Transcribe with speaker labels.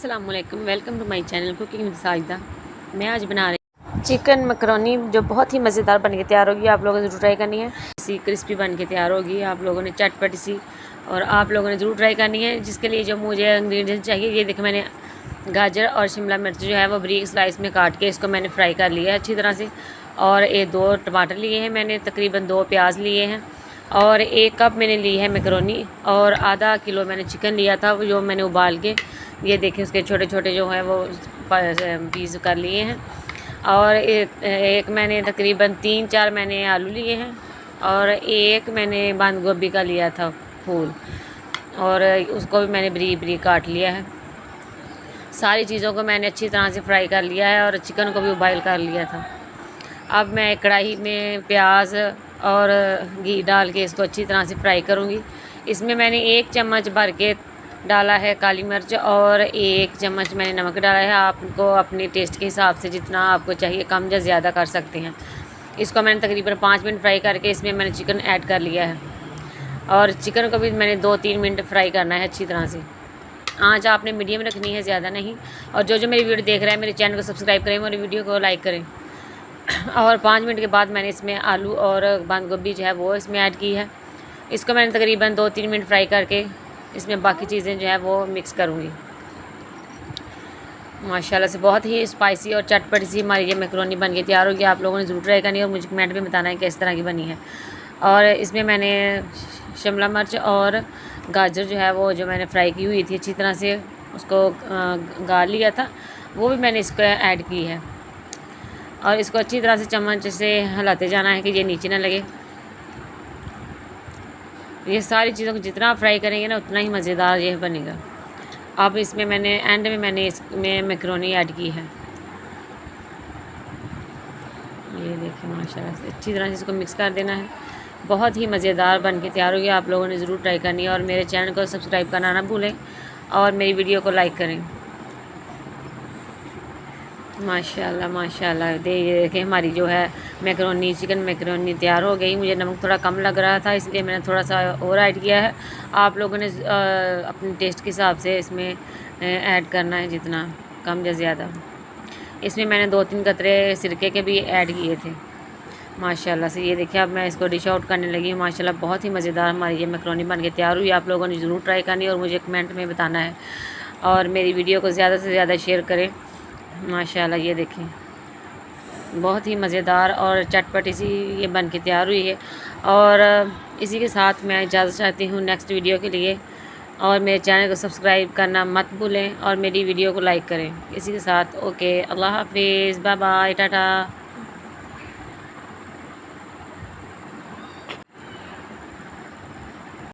Speaker 1: अस्सलाम वालेकुम, welcome to my channel cooking with Sajida. मैं आज बना रही चिकन मकरोनी जो बहुत ही मज़ेदार बन के तैयार होगी। आप लोगों ने ज़रूर ट्राई करनी है। इसी क्रिस्पी बन के तैयार होगी। आप लोगों ने चटपटी सी और आप लोगों ने ज़रूर ट्राई करनी है। जिसके लिए जो मुझे इंग्रेडिएंट्स चाहिए, ये देखिए मैंने गाजर और शिमला मिर्च जो है वो बारीक स्लाइस में काट के इसको मैंने फ्राई कर लिया है अच्छी तरह से। और ये 2 टमाटर लिए हैं मैंने, तकरीबन 2 प्याज लिए हैं और 1 कप मैंने ली है मैकरोनी और आधा किलो मैंने चिकन लिया था जो मैंने उबाल के, ये देखें उसके छोटे छोटे जो हैं वो पीस कर लिए हैं। और एक मैंने तकरीबन 3-4 मैंने आलू लिए हैं और एक मैंने बंद गोभी का लिया था फूल, और उसको भी मैंने बारीक बारीक काट लिया है। सारी चीज़ों को मैंने अच्छी तरह से फ्राई कर लिया है और चिकन को भी उबाइल कर लिया था। अब मैं कढ़ाई में प्याज और घी डाल के इसको अच्छी तरह से फ्राई करूँगी। इसमें मैंने 1 चम्मच भर के डाला है काली मिर्च और 1 चम्मच मैंने नमक डाला है। आपको अपने टेस्ट के हिसाब से जितना आपको चाहिए कम या ज़्यादा कर सकते हैं। इसको मैंने तकरीबन 5 मिनट फ्राई करके इसमें मैंने चिकन ऐड कर लिया है और चिकन को भी मैंने 2-3 मिनट फ्राई करना है अच्छी तरह से। आँच आपने मीडियम रखनी है, ज़्यादा नहीं। और जो मेरी वीडियो देख रहे हैं मेरे चैनल को सब्सक्राइब करें, मेरी वीडियो को लाइक करें। और 5 मिनट के बाद मैंने इसमें आलू और बंद गोभी जो है वो इसमें ऐड की है। इसको मैंने तकरीबन 2-3 मिनट फ्राई करके इसमें बाकी चीज़ें जो है वो मिक्स करूँगी। माशाल्लाह से बहुत ही स्पाइसी और चटपटी सी हमारी ये मैकरोनी बन के तैयार होगी। आप लोगों ने ज़रूर ट्राई करनी है और मुझे कमेंट में बताना है किस तरह की बनी है। और इसमें मैंने शिमला मिर्च और गाजर जो है वो जो मैंने फ्राई की हुई थी अच्छी तरह से, उसको गाल लिया था, वो भी मैंने इसको ऐड की है। और इसको अच्छी तरह से चम्मच से हिलाते जाना है कि ये नीचे ना लगे। ये सारी चीज़ों को जितना आप फ्राई करेंगे ना उतना ही मज़ेदार ये बनेगा। अब इसमें मैंने एंड में मैंने इसमें मैकरोनी ऐड की है। ये देखिए माशाल्लाह से अच्छी तरह से इसको मिक्स कर देना है। बहुत ही मज़ेदार बन के तैयार होगी। आप लोगों ने ज़रूर ट्राई करनी है और मेरे चैनल को सब्सक्राइब करना ना भूलें और मेरी वीडियो को लाइक करें। माशाल्लाह माशाल्लाह देखिए हमारी जो है मैकरोनी चिकन मैकरोनी तैयार हो गई। मुझे नमक थोड़ा कम लग रहा था इसलिए मैंने थोड़ा सा और ऐड किया है। आप लोगों ने अपने टेस्ट के हिसाब से इसमें ऐड करना है, जितना कम या ज़्यादा। इसमें मैंने 2-3 कतरे सिरके के भी ऐड किए थे। माशाल्लाह से ये देखिए अब मैं इसको डिश आउट करने लगी हूँ। माशाल्लाह बहुत ही मज़ेदार हमारी ये मैकरोनी बन के तैयार हुई। आप लोगों ने ज़रूर ट्राई करनी है और मुझे कमेंट में बताना है और मेरी वीडियो को ज़्यादा से ज़्यादा शेयर करें। माशाल्लाह ये देखें बहुत ही मज़ेदार और चटपटी सी ये बन के तैयार हुई है। और इसी के साथ मैं इजाज़त चाहती हूँ नेक्स्ट वीडियो के लिए। और मेरे चैनल को सब्सक्राइब करना मत भूलें और मेरी वीडियो को लाइक करें। इसी के साथ ओके, अल्लाह हाफिज़, बाय बाय, टाटा।